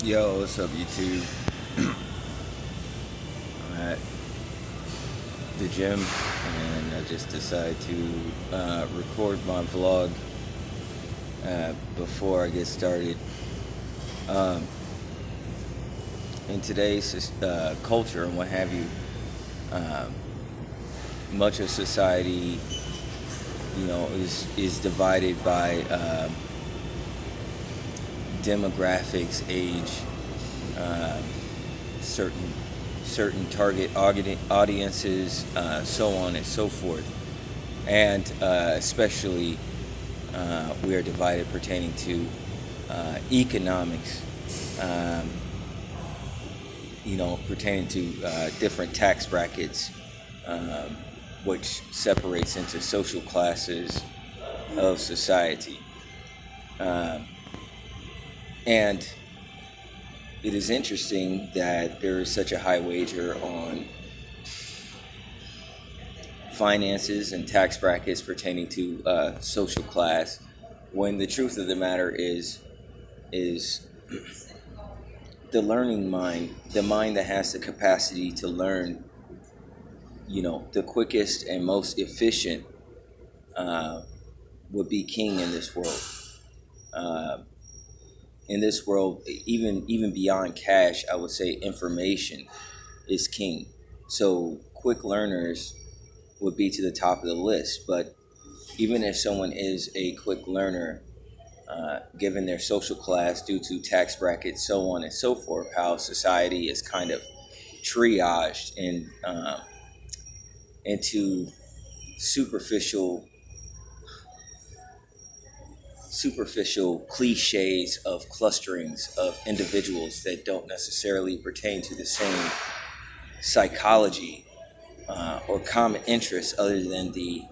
Yo, what's up, YouTube? I'm at the gym and I just decided to record my vlog before I get started. Um, in today's culture and what have you, um, much of society, is divided by demographics, age, um, certain target audiences, so on and so forth, and especially we are divided pertaining to economics, um, pertaining to different tax brackets, um, which separates into social classes of society. Um, and it is interesting that there is such a high wager on finances and tax brackets pertaining to social class, when the truth of the matter is the learning mind, the mind that has the capacity to learn, the quickest and most efficient, uh, would be king in this world. Uh, in this world, even beyond cash, I would say information is king. So quick learners would be to the top of the list. But even if someone is a quick learner, given their social class, due to tax brackets, so on and so forth, how society is kind of triaged into superficial superficial cliches of clusterings of individuals that don't necessarily pertain to the same psychology or common interests, other than the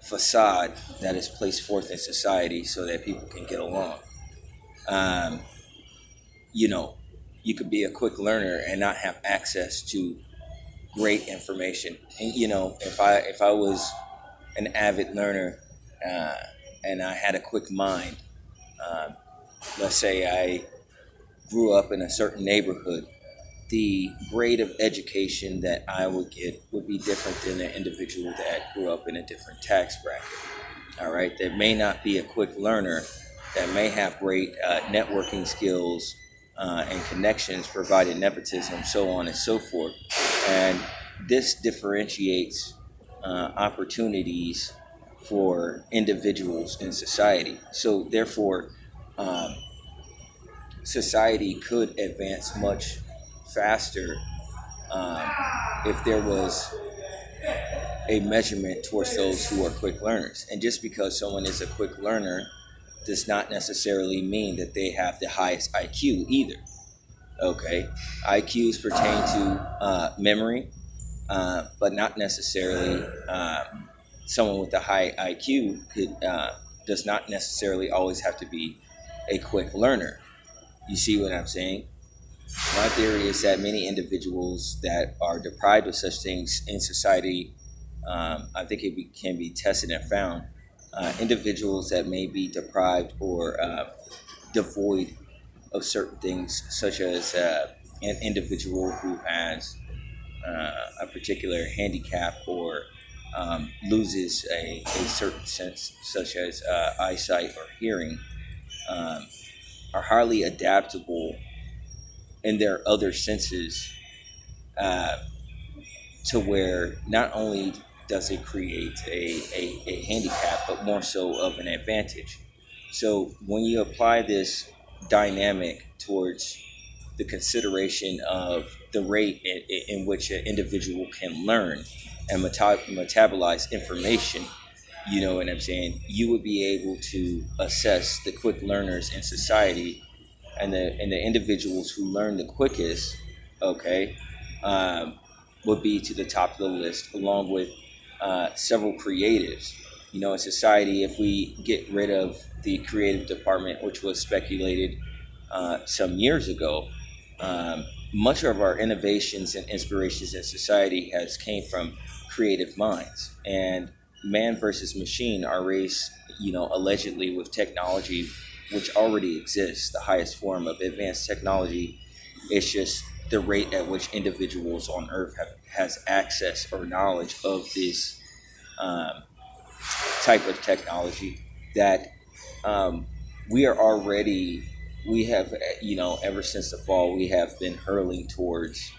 facade that is placed forth in society so that people can get along. Um, you know, you could be a quick learner and not have access to great information. And if I was an avid learner, uh, and I had a quick mind, um, let's say I grew up in a certain neighborhood, the grade of education that I would get would be different than an individual that grew up in a different tax bracket. All right, that may not be a quick learner, that may have great networking skills and connections, provided nepotism, so on and so forth. And this differentiates opportunities for individuals in society. So, therefore, um, society could advance much faster um, if there was a measurement towards those who are quick learners. And just because someone is a quick learner does not necessarily mean that they have the highest IQ either. Okay, IQs pertain to memory, but not necessarily someone with a high IQ does not necessarily always have to be a quick learner. You see what I'm saying? My theory is that many individuals that are deprived of such things in society, I think can be tested and found. Individuals that may be deprived or devoid of certain things, such as an individual who has a particular handicap or loses a certain sense, such as eyesight or hearing, um, are highly adaptable in their other senses, uh, to where not only does it create a handicap, but more so of an advantage. So when you apply this dynamic towards the consideration of the rate in which an individual can learn and metabolize information, you know what I'm saying, you would be able to assess the quick learners in society, and the individuals who learn the quickest, okay, um, would be to the top of the list, along with several creatives. In society, if we get rid of the creative department, which was speculated some years ago, um, much of our innovations and inspirations in society has came from creative minds. And man versus machine, our race, allegedly with technology which already exists, the highest form of advanced technology. It's just the rate at which individuals on Earth has access or knowledge of this um, type of technology that um, we are already, we have, ever since the fall, we have been hurling towards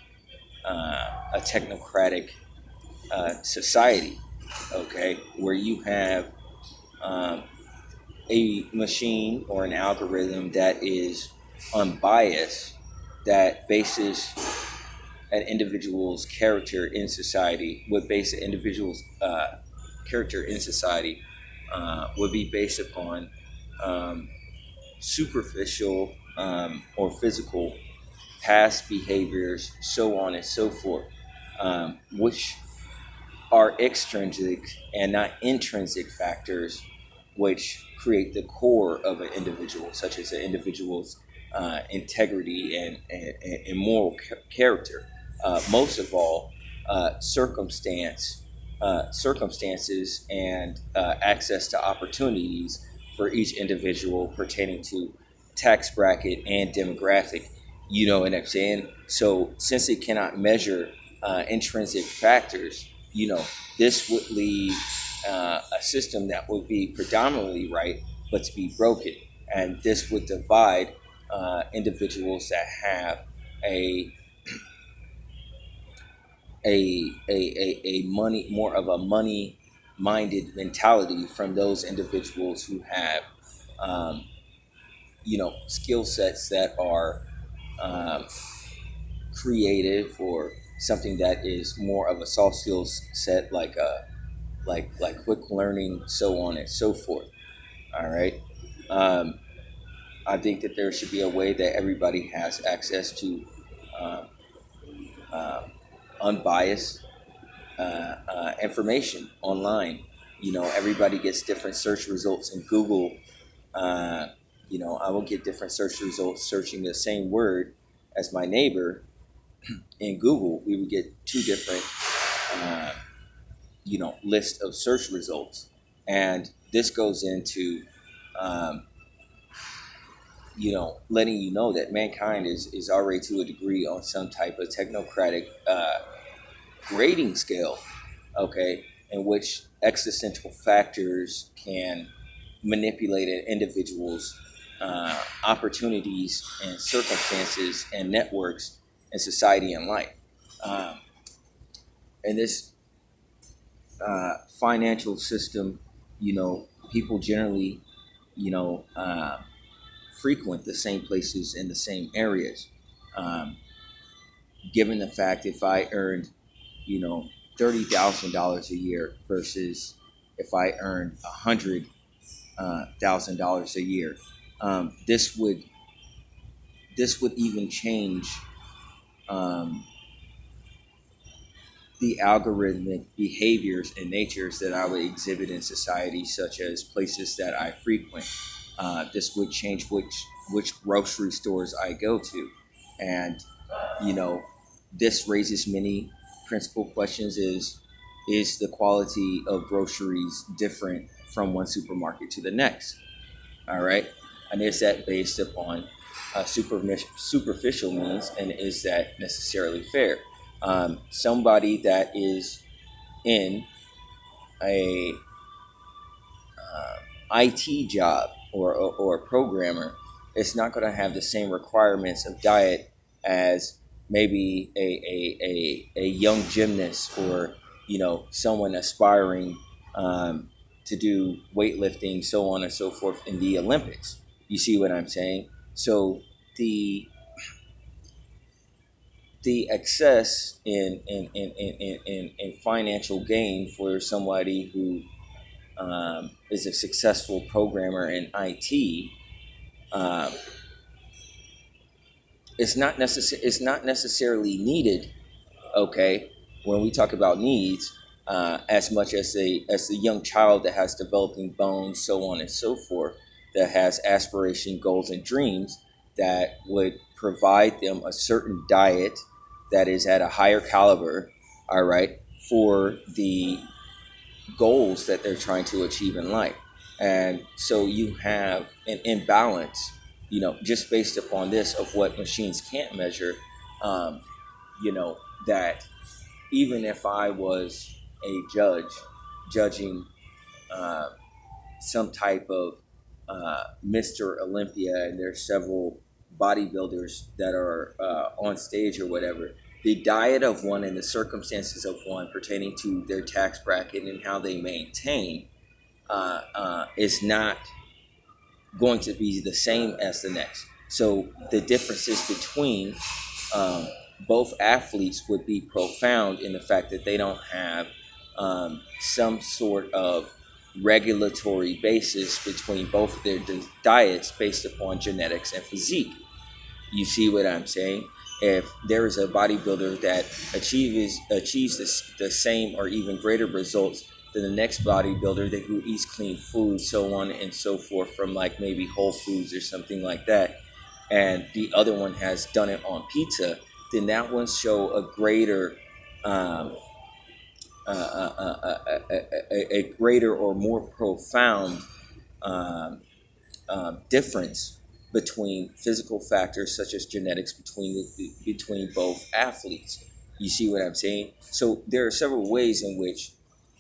a technocratic society, okay, where you have um, a machine or an algorithm that is unbiased, that bases an individual's character in society, would base an individual's character in society would be based upon um, superficial or physical past behaviors, so on and so forth, which are extrinsic and not intrinsic factors which create the core of an individual, such as an individual's integrity and moral character. Most of all, circumstances and access to opportunities for each individual pertaining to tax bracket and demographic. You know what I'm saying? So, since it cannot measure intrinsic factors, this would leave a system that would be predominantly right, but to be broken. And this would divide individuals that have a a money, more of a money minded mentality, from those individuals who have um, skill sets that are um, creative, or something that is more of a soft skills set, like quick learning, so on and so forth. All right. Um, I think that there should be a way that everybody has access to um, uh, unbiased information online. Everybody gets different search results in Google. Uh, I will get different search results searching the same word as my neighbor in Google. We would get two different, uh, list of search results, and this goes into, um, letting you know that mankind is already to a degree on some type of technocratic grading scale, okay, in which existential factors can manipulate an individual's opportunities and circumstances and networks in society and life. Um, and this financial system, people generally, you know, uh, frequent the same places in the same areas. Um, Given the fact, if I earned, $30,000 a year versus if I earned $100,000 a year, um, this would this would even change um, the algorithmic behaviors and natures that I would exhibit in society, such as places that I frequent. This would change which grocery stores I go to, and you know, this raises many principal questions: is the quality of groceries different from one supermarket to the next? All right, and is that based upon superficial means, and is that necessarily fair? Somebody that is in a IT job, or a programmer, is not going to have the same requirements of diet as maybe a young gymnast, or someone aspiring to do weightlifting, so on and so forth, in the Olympics. You see what I'm saying? So the the excess in financial gain for somebody who is a successful programmer in IT, um, it's not necessarily needed. Okay, when we talk about needs, as much as the young child that has developing bones, so on and so forth, that has aspiration, goals, and dreams, that would provide them a certain diet that is at a higher caliber, all right, for the goals that they're trying to achieve in life. And so you have an imbalance, just based upon this of what machines can't measure. Um, that even if I was a judge judging uh, some type of Mr. Olympia, and there's several bodybuilders that are on stage or whatever. The diet of one and the circumstances of one pertaining to their tax bracket and how they maintain is not going to be the same as the next. So the differences between both athletes would be profound in the fact that they don't have some sort of regulatory basis between both of their diets based upon genetics and physique. You see what I'm saying? If there is a bodybuilder that achieves the same or even greater results than the next bodybuilder that who eats clean food, so on and so forth, from like maybe Whole Foods or something like that, and the other one has done it on pizza, then that one show a greater um, a greater or more profound um, difference between physical factors such as genetics between both athletes. You see what I'm saying? So there are several ways in which,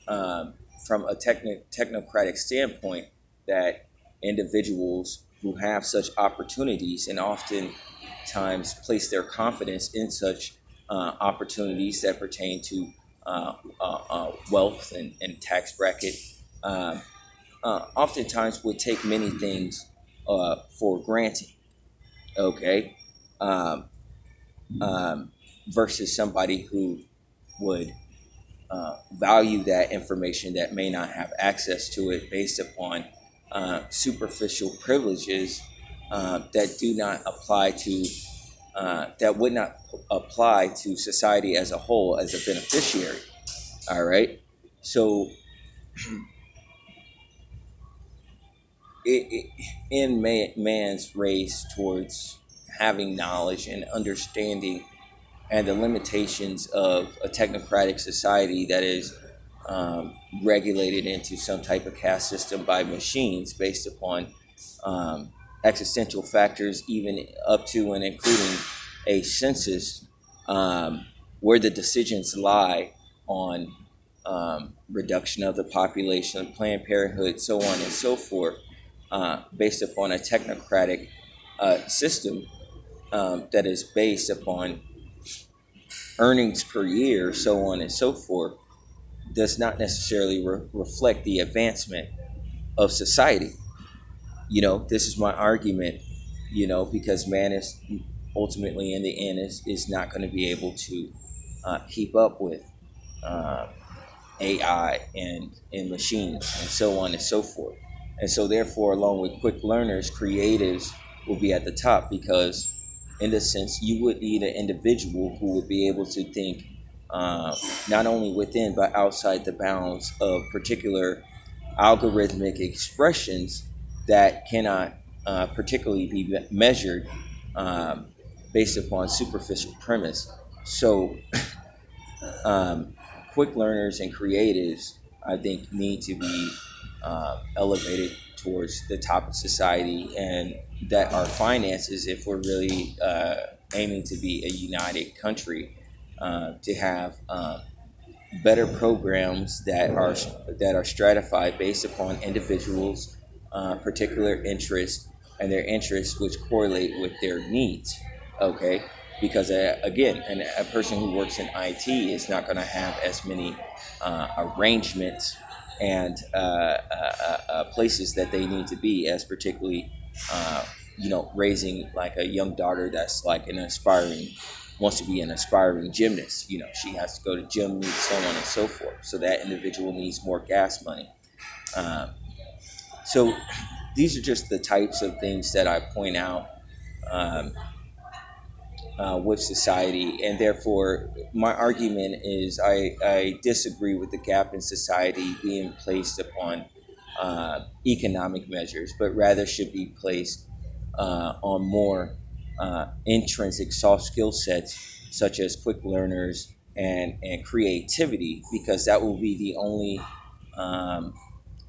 from a technocratic standpoint, that individuals who have such opportunities and oftentimes place their confidence in such opportunities that pertain to wealth and tax bracket, um, oftentimes would take many things for granted. Okay, um, um, versus somebody who would value that information that may not have access to it based upon superficial privileges that do not apply to that would not apply to society as a whole as a beneficiary. All right, so in man's race towards having knowledge and understanding and the limitations of a technocratic society that is regulated into some type of caste system by machines based upon um, existential factors, even up to and including a census, where the decisions lie on reduction of the population, Planned Parenthood, so on and so forth, based upon a technocratic system that is based upon earnings per year, so on and so forth, does not necessarily reflect the advancement of society. This is my argument, because man is ultimately in the end is not going to be able to keep up with uh, AI and machines and so on and so forth. And so, therefore, along with quick learners, creatives will be at the top because, in this sense, you would need an individual who would be able to think uh, not only within but outside the bounds of particular algorithmic expressions that cannot particularly be measured um, based upon superficial premise. So, um, quick learners and creatives, I think, need to be elevated towards the top of society, and that our finances, if we're really aiming to be a united country, to have better programs that are stratified based upon individuals' particular interests and their interests which correlate with their needs. Okay, because again, a person who works in IT is not going to have as many arrangements and places that they need to be as particularly raising like a young daughter that's like an aspiring wants to be an aspiring gymnast. She has to go to gym meets, so on and so forth. So that individual needs more gas money. Um, so these are just the types of things that I point out um, with society, and therefore my argument is I disagree with the gap in society being placed upon economic measures, but rather should be placed on more intrinsic soft skill sets such as quick learners and creativity, because that will be the only um,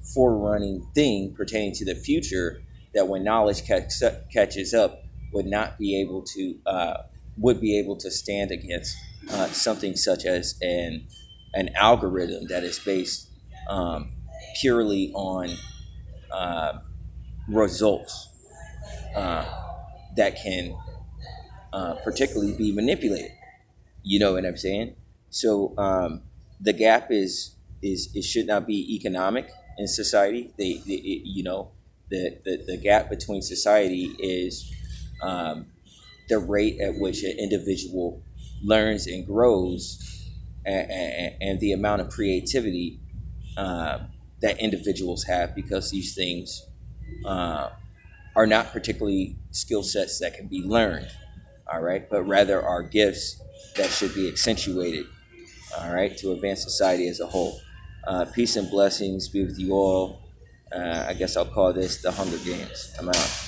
forerunning thing pertaining to the future that when knowledge catches up would not be able to would be able to stand against something such as an algorithm that is based purely on uh, results uh, that can particularly be manipulated. You know what I'm saying? So the gap is it should not be economic in society. You know, the gap between society is um, the rate at which an individual learns and grows, and the amount of creativity that individuals have, because these things uh, are not particularly skill sets that can be learned, all right, but rather are gifts that should be accentuated, all right, to advance society as a whole. Peace and blessings be with you all. I guess I'll call this the Hunger Games. I'm out.